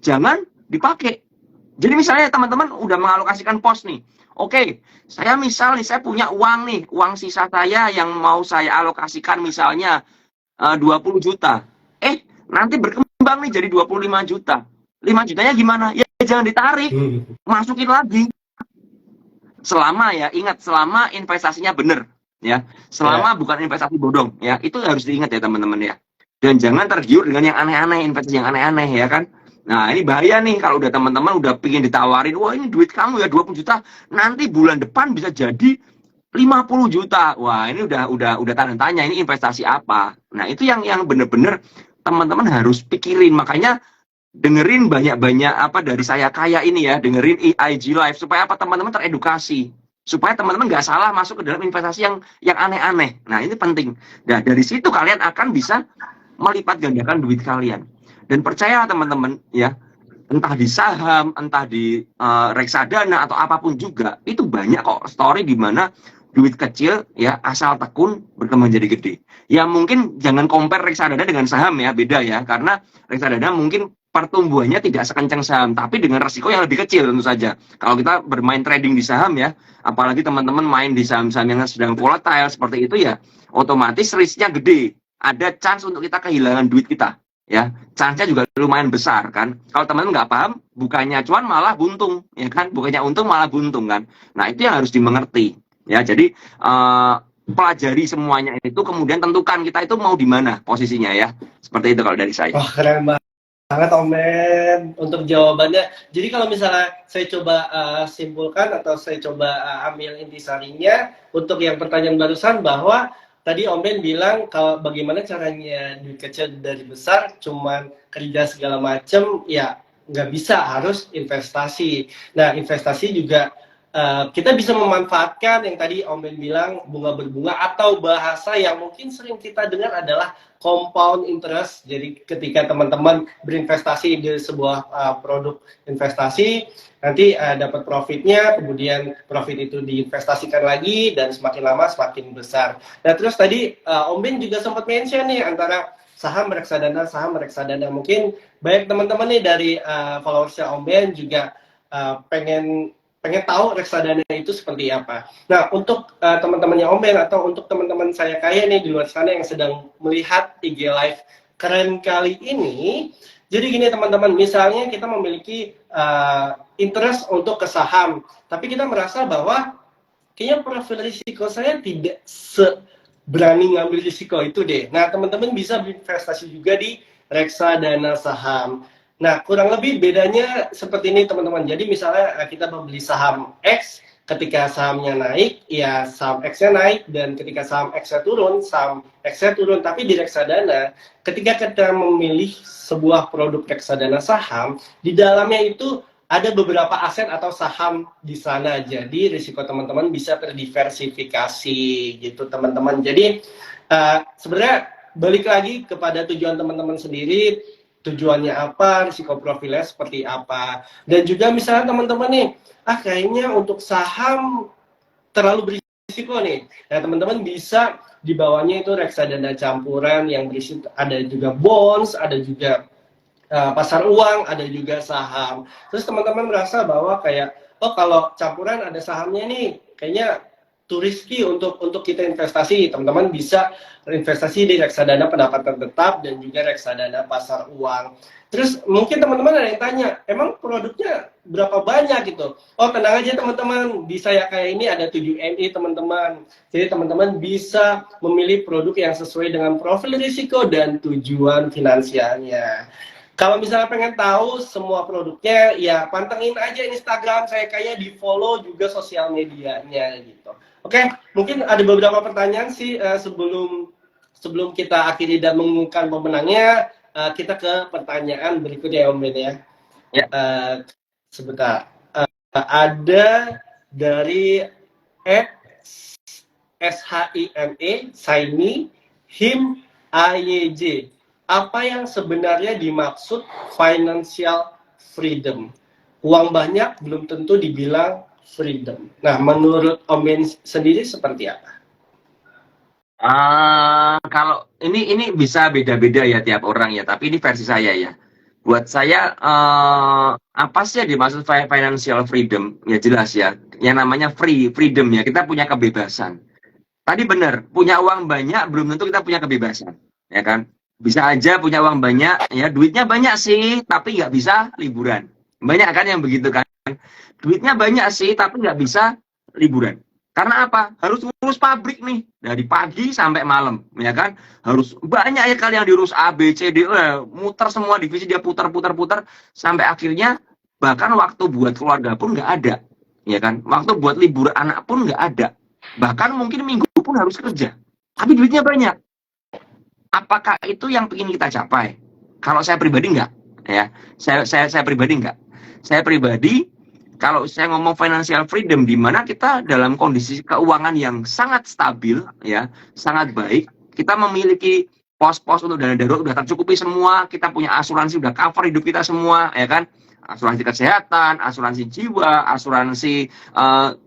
jangan dipakai. Jadi misalnya teman-teman udah mengalokasikan pos nih. Oke, saya misal nih, saya punya uang nih, uang sisa saya yang mau saya alokasikan misalnya 20 juta. Nanti berkembang nih jadi 25 juta. 5 jutanya gimana? Ya jangan ditarik, masukin lagi. Selama ya, ingat, selama investasinya benar. Ya, selama bukan investasi bodong. Ya, itu harus diingat ya teman-teman ya. Dan jangan tergiur dengan yang aneh-aneh, investasi yang aneh-aneh ya kan. Nah, ini bahaya nih kalau udah teman-teman udah pingin ditawarin, wah ini duit kamu ya 20 juta, nanti bulan depan bisa jadi 50 juta. Wah, ini udah tanda tanya, ini investasi apa? Nah, itu yang bener-bener teman-teman harus pikirin. Makanya dengerin banyak-banyak apa dari saya kaya ini ya, dengerin IG Live supaya apa teman-teman teredukasi. Supaya teman-teman nggak salah masuk ke dalam investasi yang aneh-aneh. Nah, ini penting. Nah, dari situ kalian akan bisa melipat gandakan duit kalian. Dan percaya teman-teman ya, entah di saham, entah di reksadana atau apapun juga, itu banyak kok story di mana duit kecil ya asal tekun berkembang jadi gede. Ya mungkin jangan compare reksadana dengan saham ya, beda ya, karena reksadana mungkin pertumbuhannya tidak sekencang saham, tapi dengan resiko yang lebih kecil tentu saja. Kalau kita bermain trading di saham ya, apalagi teman-teman main di saham-saham yang sedang volatile seperti itu ya, otomatis risknya gede. Ada chance untuk kita kehilangan duit kita. Ya, chance-nya juga lumayan besar kan. Kalau teman-teman nggak paham, bukannya cuan malah buntung, ya kan? Bukannya untung malah buntung kan. Nah, itu yang harus dimengerti. Ya, jadi pelajari semuanya itu, kemudian tentukan kita itu mau di mana posisinya ya. Seperti itu kalau dari saya. Wah, keren banget Om Ben untuk jawabannya. Jadi kalau misalnya saya coba simpulkan atau saya coba ambil intisarinya untuk yang pertanyaan barusan, bahwa tadi Om Ben bilang kalau bagaimana caranya duit kecil dari besar, cuman kerja segala macam, ya nggak bisa, harus investasi. Nah, investasi juga kita bisa memanfaatkan yang tadi Om Ben bilang, bunga berbunga, atau bahasa yang mungkin sering kita dengar adalah compound interest. Jadi ketika teman-teman berinvestasi di sebuah produk investasi, nanti dapat profitnya, kemudian profit itu diinvestasikan lagi, dan semakin lama semakin besar. Nah, terus tadi Om Ben juga sempat mention nih antara saham reksadana. Mungkin banyak teman-teman nih dari followersnya Om Ben juga pengen tahu reksadana itu seperti apa. Nah, untuk teman-temannya Om Ben atau untuk teman-teman saya kaya nih di luar sana yang sedang melihat IG Live keren kali ini, jadi gini teman-teman, misalnya kita memiliki interest untuk ke saham, tapi kita merasa bahwa kayaknya profil risiko saya tidak berani ngambil risiko itu deh. Nah, teman-teman bisa berinvestasi juga di reksadana saham. Nah, kurang lebih bedanya seperti ini teman-teman. Jadi misalnya kita membeli saham X, ketika sahamnya naik, ya saham X-nya naik, dan ketika saham X-nya turun, saham X-nya turun. Tapi di reksadana, ketika kita memilih sebuah produk reksadana saham, di dalamnya itu ada beberapa aset atau saham di sana. Jadi risiko teman-teman bisa terdiversifikasi gitu teman-teman. Jadi sebenarnya balik lagi kepada tujuan teman-teman sendiri, tujuannya apa, risiko profilnya seperti apa. Dan juga misalnya teman-teman nih, kayaknya untuk saham terlalu berisiko nih. Nah, teman-teman bisa di bawahnya itu reksadana campuran yang berisi, ada juga bonds, ada juga pasar uang, ada juga saham. Terus teman-teman merasa bahwa kayak, oh kalau campuran ada sahamnya nih, kayaknya too risky untuk kita investasi. Teman-teman bisa investasi di reksadana pendapatan tetap dan juga reksadana pasar uang. Terus mungkin teman-teman ada yang tanya, emang produknya berapa banyak gitu? Oh, tenang aja teman-teman, di saya kayak ini ada 7 MI teman-teman. Jadi teman-teman bisa memilih produk yang sesuai dengan profil risiko dan tujuan finansialnya. Kalau misalnya pengen tahu semua produknya, ya pantengin aja Instagram saya, kayak di follow juga sosial medianya gitu. Oke, mungkin ada beberapa pertanyaan sih sebelum kita akhiri dan mengumumkan pemenangnya. Kita ke pertanyaan berikutnya Om Ben ya. Ya. Sebentar. Ada dari SHIME, Saini, Him, AYJ. Apa yang sebenarnya dimaksud financial freedom? Uang banyak belum tentu dibilang freedom. Nah, menurut Om Ben sendiri seperti apa? Kalau ini bisa beda-beda ya tiap orang ya, tapi ini versi saya ya. buat saya apa sih yang dimaksud financial freedom? Ya jelas ya, yang namanya freedom ya, kita punya kebebasan. Tadi benar, punya uang banyak belum tentu kita punya kebebasan, ya kan? Bisa aja punya uang banyak, ya duitnya banyak sih, tapi nggak bisa liburan. Banyak kan yang begitu kan? Duitnya banyak sih, tapi nggak bisa liburan. Karena apa? Harus ngurus pabrik nih, dari pagi sampai malam, ya kan? Harus banyak ya kali yang diurus A, B, C, D, muter semua divisi dia putar sampai akhirnya bahkan waktu buat keluarga pun nggak ada, ya kan? Waktu buat libur anak pun nggak ada. Bahkan mungkin minggu pun harus kerja, tapi duitnya banyak. Apakah itu yang ingin kita capai? Kalau saya pribadi enggak, ya. Saya pribadi enggak. Saya pribadi kalau saya ngomong financial freedom di mana kita dalam kondisi keuangan yang sangat stabil, ya, sangat baik, kita memiliki pos-pos untuk dana darurat sudah tercukupi semua, kita punya asuransi sudah cover hidup kita semua, ya kan? Asuransi kesehatan, asuransi jiwa, asuransi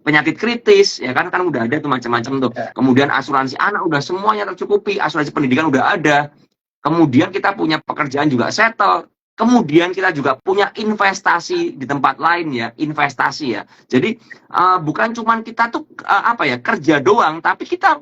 penyakit kritis, ya kan udah ada tuh macam-macam tuh. Kemudian asuransi anak udah semuanya tercukupi, asuransi pendidikan udah ada. Kemudian kita punya pekerjaan juga settle. Kemudian kita juga punya investasi di tempat lain ya, investasi ya. Jadi bukan cuma kita tuh kerja doang, tapi kita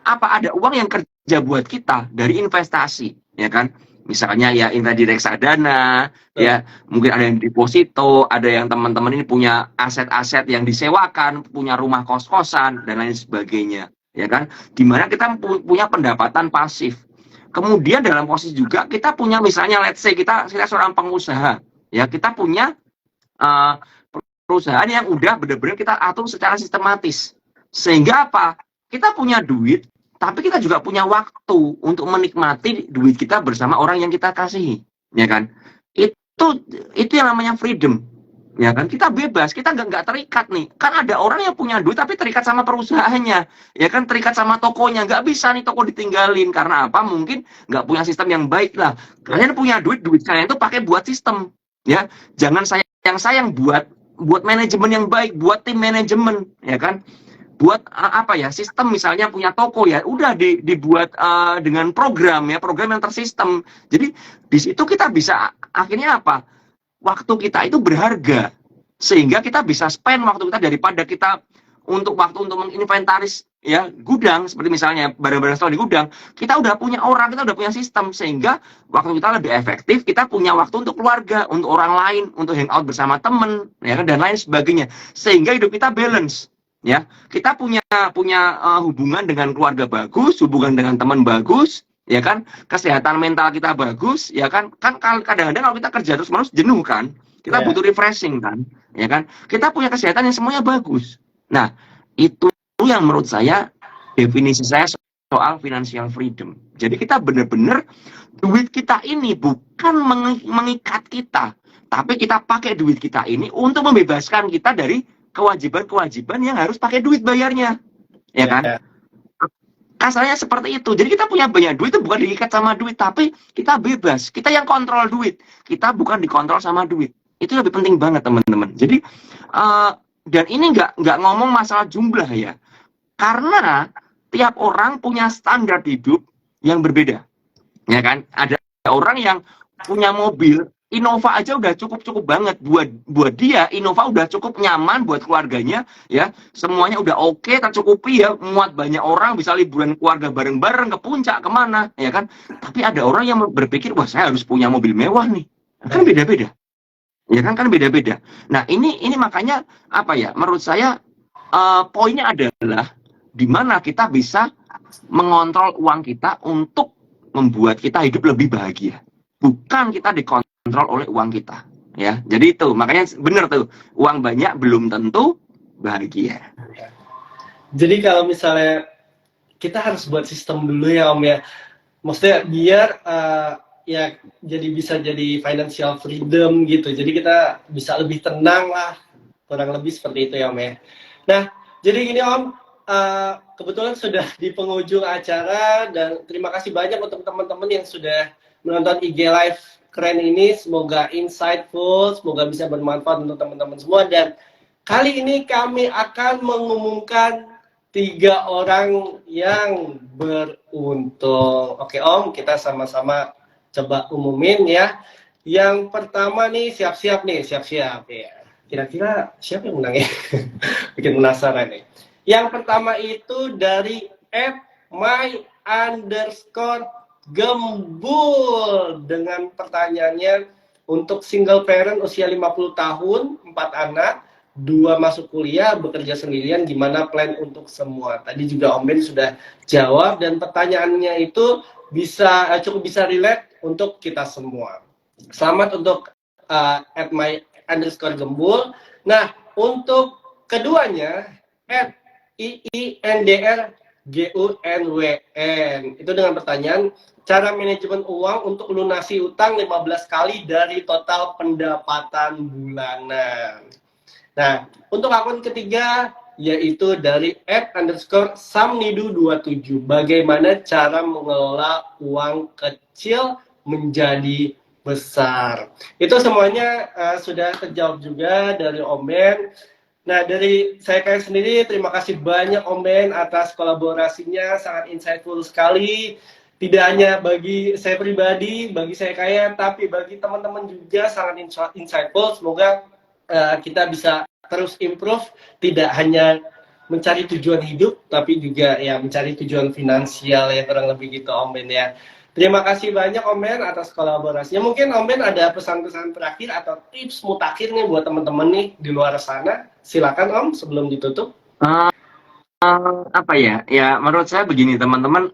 ada uang yang kerja buat kita dari investasi, ya kan? Misalnya ya investasi di reksadana, ya mungkin ada yang deposito, ada yang teman-teman ini punya aset-aset yang disewakan, punya rumah kos-kosan dan lain sebagainya, ya kan? Dimana kita punya pendapatan pasif. Kemudian dalam posisi juga kita punya misalnya let's say kita seorang pengusaha, ya kita punya uh, perusahaan yang udah benar-benar kita atur secara sistematis. Sehingga apa? Kita punya duit, tapi kita juga punya waktu untuk menikmati duit kita bersama orang yang kita kasihi, ya kan? Itu yang namanya freedom, ya kan? Kita bebas, kita nggak terikat nih. Kan ada orang yang punya duit tapi terikat sama perusahaannya, ya kan? Terikat sama tokonya, nggak bisa nih toko ditinggalin karena apa? Mungkin nggak punya sistem yang baik lah. Kalian punya duit kalian itu pakai buat sistem, ya. Jangan sayang buat manajemen yang baik, buat tim manajemen, ya kan? Buat sistem misalnya punya toko ya udah dibuat dengan program yang tersistem. Jadi di situ kita bisa akhirnya apa, waktu kita itu berharga sehingga kita bisa spend waktu kita daripada kita untuk menginventaris ya gudang, seperti misalnya barang-barang store di gudang, kita udah punya orang, kita udah punya sistem sehingga waktu kita lebih efektif, kita punya waktu untuk keluarga, untuk orang lain, untuk hangout bersama temen ya kan, dan lain sebagainya, sehingga hidup kita balance. Ya, kita punya hubungan dengan keluarga bagus, hubungan dengan teman bagus, ya kan, kesehatan mental kita bagus, ya kan, kadang-kadang kalau kita kerja terus menerus jenuh kan, kita butuh refreshing kan, ya kan, kita punya kesehatan yang semuanya bagus. Nah, itu yang menurut saya definisi saya soal financial freedom. Jadi kita benar-benar duit kita ini bukan mengikat kita, tapi kita pakai duit kita ini untuk membebaskan kita dari kewajiban-kewajiban yang harus pakai duit bayarnya, ya kan? Kasarnya seperti itu. Jadi kita punya banyak duit itu bukan diikat sama duit, tapi kita bebas. Kita yang kontrol duit. Kita bukan dikontrol sama duit. Itu lebih penting banget teman-teman. Jadi dan ini nggak ngomong masalah jumlah ya, karena tiap orang punya standar hidup yang berbeda, ya kan? Ada orang yang punya mobil Innova aja udah cukup banget buat dia. Innova udah cukup nyaman buat keluarganya, ya. Semuanya udah oke, tercukupi ya, muat banyak orang, bisa liburan keluarga bareng-bareng ke puncak kemana, ya kan. Tapi ada orang yang berpikir, wah saya harus punya mobil mewah nih. Kan beda-beda, ya kan beda-beda. Nah ini makanya apa ya? Menurut saya poinnya adalah di mana kita bisa mengontrol uang kita untuk membuat kita hidup lebih bahagia, bukan kita dikontrol oleh uang kita, ya. Jadi itu makanya benar tuh, uang banyak belum tentu bahagia. Jadi kalau misalnya kita harus buat sistem dulu ya Om ya, maksudnya biar ya jadi bisa jadi financial freedom gitu, jadi kita bisa lebih tenang lah, kurang lebih seperti itu ya Om ya. Nah jadi gini Om, kebetulan sudah di penghujung acara dan terima kasih banyak untuk teman-teman yang sudah menonton IG Live keren ini. Semoga insightful, semoga bisa bermanfaat untuk teman-teman semua. Dan kali ini kami akan mengumumkan 3 orang yang beruntung. Oke Om, kita sama-sama coba umumin ya. Yang pertama nih, siap-siap nih, siap-siap ya. Kira-kira siapa yang menang ya? Bikin penasaran nih. Yang pertama itu dari @my_gembul dengan pertanyaannya, untuk single parent usia 50 tahun, 4 anak, 2 masuk kuliah, bekerja sendirian, gimana plan untuk semua? Tadi juga Om Ben sudah jawab, dan pertanyaannya itu cukup bisa relate untuk kita semua. Selamat untuk @my_gembul. Nah, untuk keduanya, @IINDRGUNWN, itu dengan pertanyaan, cara manajemen uang untuk lunasi utang 15 kali dari total pendapatan bulanan. Nah, untuk akun ketiga, yaitu dari @_samnidu27, bagaimana cara mengelola uang kecil menjadi besar. Itu semuanya sudah terjawab juga dari Om Ben. Nah, dari saya kayak sendiri, terima kasih banyak Om Ben atas kolaborasinya, sangat insightful sekali. Tidak hanya bagi saya pribadi, bagi saya kaya, tapi bagi teman-teman juga sangat insightful. Semoga kita bisa terus improve, tidak hanya mencari tujuan hidup, tapi juga ya mencari tujuan finansial, ya kurang lebih gitu Om Ben ya. Terima kasih banyak Om Ben atas kolaborasinya. Mungkin Om Ben ada pesan-pesan terakhir atau tips mutakhir nih buat teman-teman nih di luar sana. Silakan Om sebelum ditutup. Apa ya? Ya menurut saya begini teman-teman,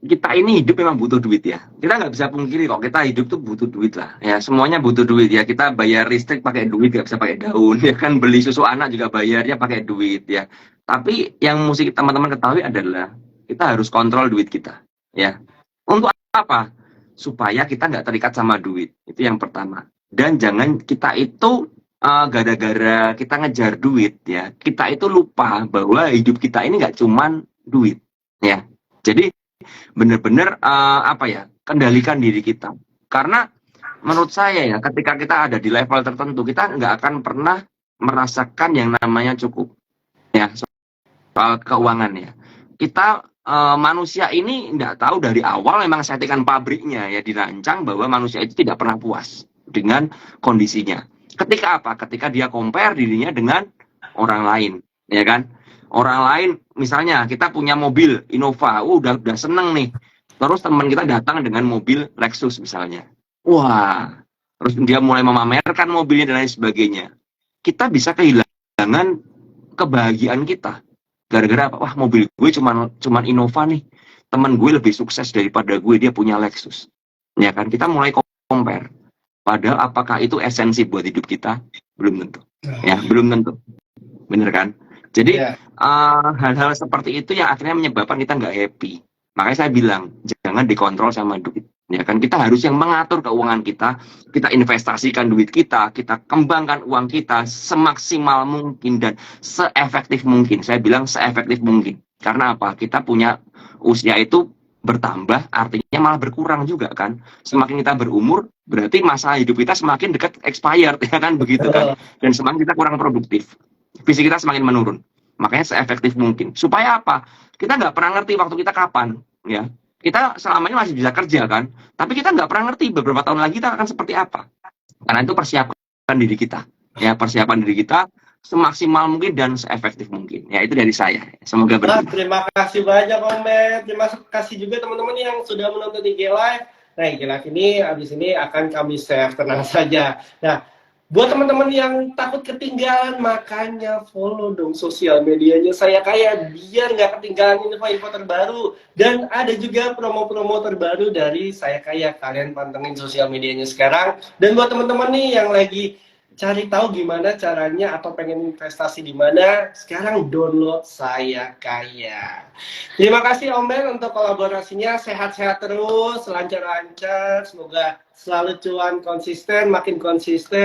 kita ini hidup memang butuh duit ya. Kita nggak bisa pungkiri kok kita hidup tuh butuh duit lah. Ya semuanya butuh duit ya. Kita bayar listrik pakai duit, nggak bisa pakai daun. Ya kan beli susu anak juga bayarnya pakai duit ya. Tapi yang mesti teman-teman ketahui adalah kita harus kontrol duit kita. Ya. Untuk apa? Supaya kita nggak terikat sama duit. Itu yang pertama. Dan jangan kita itu gara-gara kita ngejar duit ya, kita itu lupa bahwa hidup kita ini nggak cuman duit ya. Jadi benar-benar apa ya, kendalikan diri kita, karena menurut saya ya ketika kita ada di level tertentu kita nggak akan pernah merasakan yang namanya cukup ya, soal keuangan ya. Kita manusia ini nggak tahu dari awal, memang settingan pabriknya ya dirancang bahwa manusia itu tidak pernah puas dengan kondisinya. Ketika apa? Ketika dia compare dirinya dengan orang lain, ya kan? Orang lain misalnya kita punya mobil Innova, udah seneng nih. Terus teman kita datang dengan mobil Lexus misalnya. Wah, terus dia mulai memamerkan mobilnya dan lain sebagainya. Kita bisa kehilangan kebahagiaan kita. Gara-gara apa? Wah, mobil gue cuman Innova nih. Teman gue lebih sukses daripada gue, dia punya Lexus. Ya kan? Kita mulai compare. Padahal apakah itu esensi buat hidup kita? Belum tentu. Ya, belum tentu. Bener kan? Jadi hal-hal seperti itu yang akhirnya menyebabkan kita nggak happy. Makanya saya bilang jangan dikontrol sama duit. Ya kan, kita harus yang mengatur keuangan kita, kita investasikan duit kita kembangkan uang kita semaksimal mungkin dan seefektif mungkin. Saya bilang seefektif mungkin. Karena apa? Kita punya usia itu bertambah, artinya malah berkurang juga kan. Semakin kita berumur, berarti masa hidup kita semakin dekat expired, ya kan, begitu kan. Dan semakin kita kurang produktif, fisik kita semakin menurun. Makanya seefektif mungkin. Supaya apa? Kita nggak pernah ngerti waktu kita kapan, ya. Kita selama ini masih bisa kerja kan, tapi kita nggak pernah ngerti beberapa tahun lagi kita akan seperti apa. Karena itu persiapan diri kita, ya, persiapan diri kita semaksimal mungkin dan seefektif mungkin. Ya, itu dari saya. Semoga berguna. Terima kasih banyak Om Ben. Terima kasih juga teman-teman yang sudah menonton IG Live. Nah, IG Live ini abis ini akan kami save, tenang saja. Nah, buat teman-teman yang takut ketinggalan, makanya follow dong sosial medianya Saya Kaya biar nggak ketinggalan info-info terbaru. Dan ada juga promo-promo terbaru dari Saya Kaya. Kalian pantengin sosial medianya sekarang. Dan buat teman-teman nih yang lagi cari tahu gimana caranya atau pengen investasi di mana, sekarang download Saya Kaya. Terima kasih Om Ben untuk kolaborasinya. Sehat-sehat terus, lancar-lancar. Semoga selalu cuan konsisten, makin konsisten.